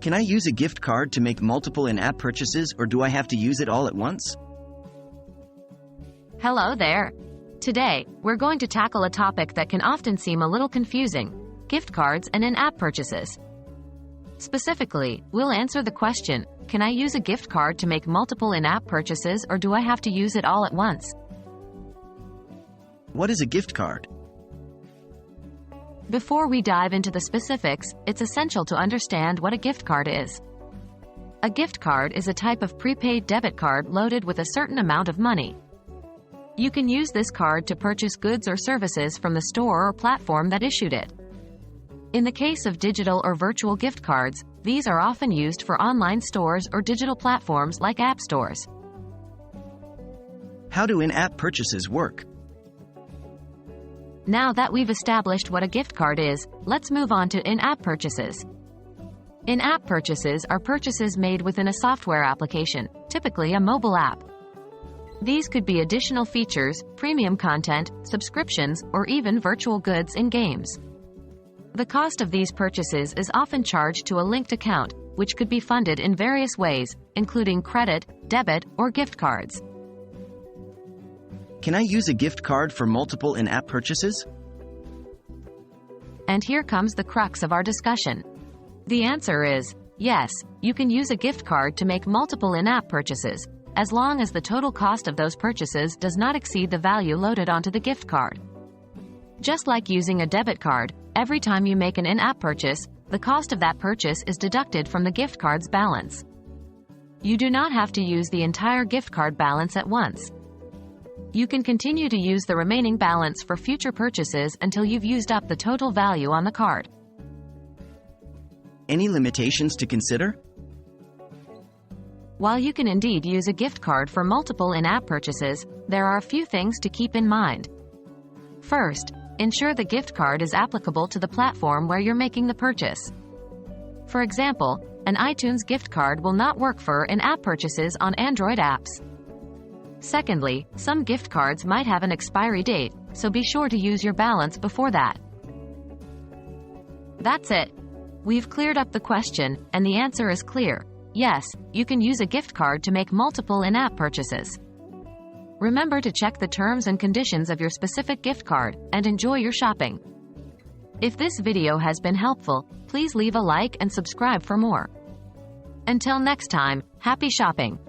Can I use a gift card to make multiple in-app purchases, or do I have to use it all at once? Hello there. Today, we're going to tackle a topic that can often seem a little confusing: gift cards and in-app purchases. Specifically, we'll answer the question, can I use a gift card to make multiple in-app purchases, or do I have to use it all at once? What is a gift card? Before we dive into the specifics, it's essential to understand what a gift card is. A gift card is a type of prepaid debit card loaded with a certain amount of money. You can use this card to purchase goods or services from the store or platform that issued it. In the case of digital or virtual gift cards, these are often used for online stores or digital platforms like app stores. How do in-app purchases work? Now that we've established what a gift card is, let's move on to in-app purchases. In-app purchases are purchases made within a software application, typically a mobile app. These could be additional features, premium content, subscriptions, or even virtual goods in games. The cost of these purchases is often charged to a linked account, which could be funded in various ways, including credit, debit, or gift cards. Can I use a gift card for multiple in-app purchases? And here comes the crux of our discussion. The answer is yes, you can use a gift card to make multiple in-app purchases, as long as the total cost of those purchases does not exceed the value loaded onto the gift card. Just like using a debit card, every time you make an in-app purchase, the cost of that purchase is deducted from the gift card's balance. You do not have to use the entire gift card balance at once. You can continue to use the remaining balance for future purchases until you've used up the total value on the card. Any limitations to consider? While you can indeed use a gift card for multiple in-app purchases, there are a few things to keep in mind. First, ensure the gift card is applicable to the platform where you're making the purchase. For example, an iTunes gift card will not work for in-app purchases on Android apps. Secondly, some gift cards might have an expiry date, so be sure to use your balance before that. That's it. We've cleared up the question, and the answer is clear. Yes, you can use a gift card to make multiple in-app purchases. Remember to check the terms and conditions of your specific gift card, and enjoy your shopping. If this video has been helpful, please leave a like and subscribe for more. Until next time, happy shopping!